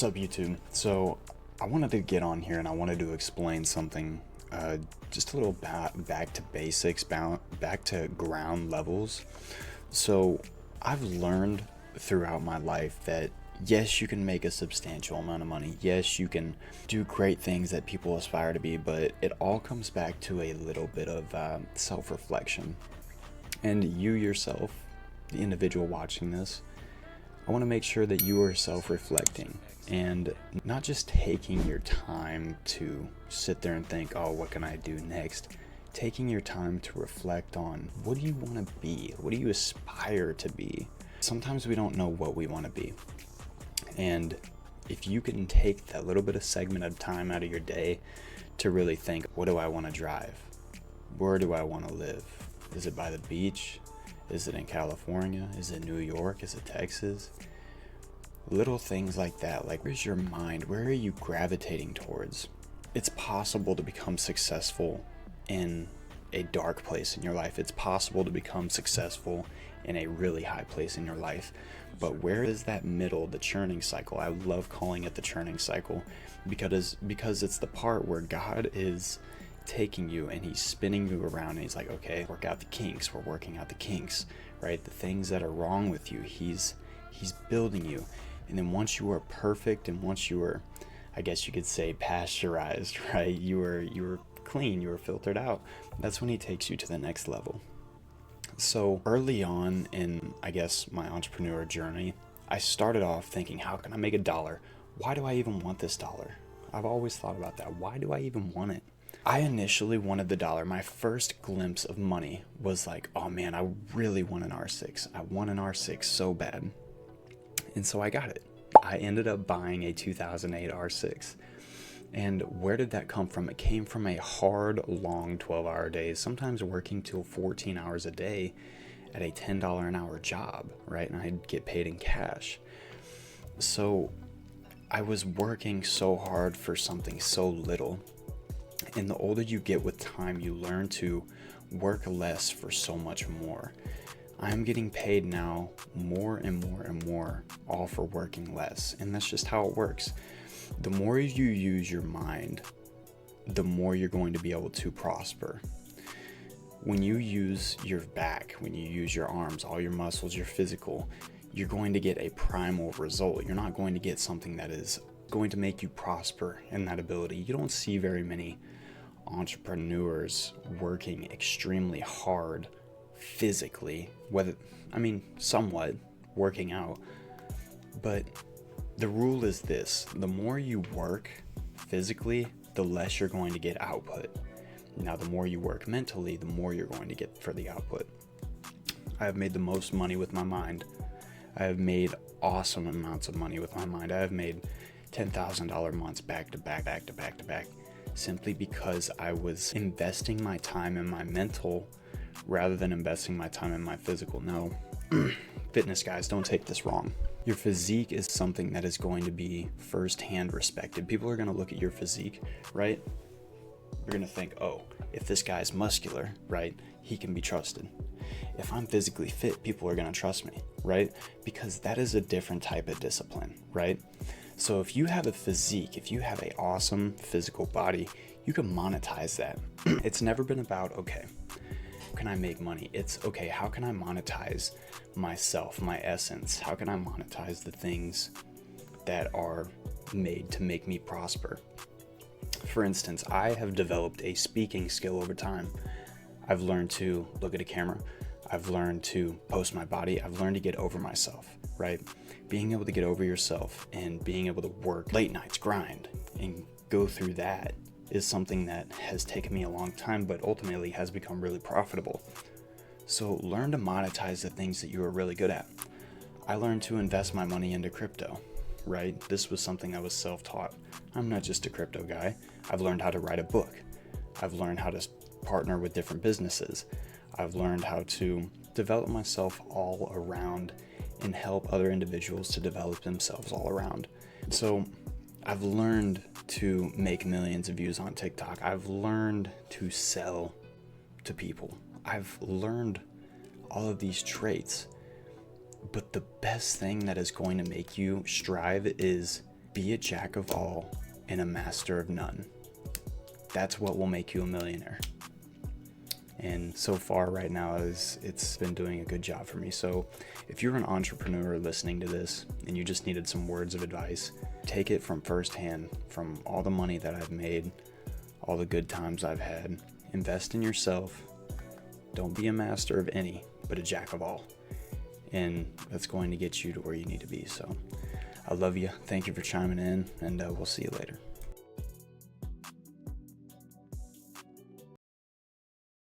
What's up, YouTube? So I wanted to get on here and I wanted to explain something, just a little back to basics, back to ground levels. So I've learned throughout my life that yes, you can make a substantial amount of money. Yes, you can do great things that people aspire to be, but it all comes back to a little bit of self-reflection. And you yourself, the individual watching this, I want to make sure that you are self-reflecting and not just taking your time to sit there and think, oh, what can I do next? Taking your time to reflect on, what do you want to be? What do you aspire to be? Sometimes we don't know what we want to be. And if you can take that little bit of segment of time out of your day to really think, what do I want to drive? Where do I want to live? Is it by the beach? Is it in California? Is it New York? Is it Texas? Little things like that. Like, where's your mind? Where are you gravitating towards? It's possible to become successful in a dark place in your life. It's possible to become successful in a really high place in your life. But where is that middle, the churning cycle? I love calling it the churning cycle because it's the part where God is taking you and he's spinning you around and he's like, okay, work out the kinks. We're working out the kinks, right? The things that are wrong with you, he's building you. And then once you are perfect and once you are, I guess you could say, pasteurized, right? You were clean, you were filtered out. That's when he takes you to the next level. So early on in, I guess, my entrepreneur journey, I started off thinking, how can I make $1? Why do I even want this dollar? I've always thought about that. Why do I even want it? I initially wanted the dollar. My first glimpse of money was like, oh man, I really want an R6. I want an R6 so bad. And so I got it. I ended up buying a 2008 R6. And where did that come from? It came from a hard, long 12-hour days, sometimes working till 14 hours a day at a $10 an hour job, right? And I'd get paid in cash. So I was working so hard for something so little. And the older you get with time, you learn to work less for so much more. I'm getting paid now more and more and more, all for working less. And that's just how it works. The more you use your mind, the more you're going to be able to prosper. When you use your back, when you use your arms, all your muscles, your physical, you're going to get a primal result. You're not going to get something that is going to make you prosper in that ability. You don't see very many entrepreneurs working extremely hard physically, somewhat working out, but the rule is this: the more you work physically, the less you're going to get output. Now, the more you work mentally, the more you're going to get for the output. I have made the most money with my mind. I have made awesome amounts of money with my mind. I have made $10,000 months back to back, simply because I was investing my time in my mental rather than investing my time in my physical. No, fitness guys, don't take this wrong. Your physique is something that is going to be firsthand respected. People are going to look at your physique, right? They're going to think, oh, if this guy's muscular, right, he can be trusted. If I'm physically fit, people are going to trust me, right? Because that is a different type of discipline, right? So if you have a physique, if you have an awesome physical body, you can monetize that. It's never been about, okay, how can I make money? It's, okay, how can I monetize myself, my essence? How can I monetize the things that are made to make me prosper? For instance, I have developed a speaking skill over time. I've learned to look at a camera. I've learned to post my body. I've learned to get over myself, right? Being able to get over yourself and being able to work late nights, grind, and go through that is something that has taken me a long time, but ultimately has become really profitable. So learn to monetize the things that you are really good at. I learned to invest my money into crypto, right? This was something that was self-taught. I'm not just a crypto guy. I've learned how to write a book. I've learned how to partner with different businesses. I've learned how to develop myself all around and help other individuals to develop themselves all around. So I've learned to make millions of views on TikTok. I've learned to sell to people. I've learned all of these traits. But the best thing that is going to make you strive is Be a jack of all and a master of none. That's what will make you a millionaire. And so far right now, it's been doing a good job for me. So if you're an entrepreneur listening to this and you just needed some words of advice, take it from firsthand, from all the money that I've made, all the good times I've had. Invest in yourself. Don't be a master of any, but a jack of all. And that's going to get you to where you need to be. So I love you. Thank you for chiming in, and we'll see you later.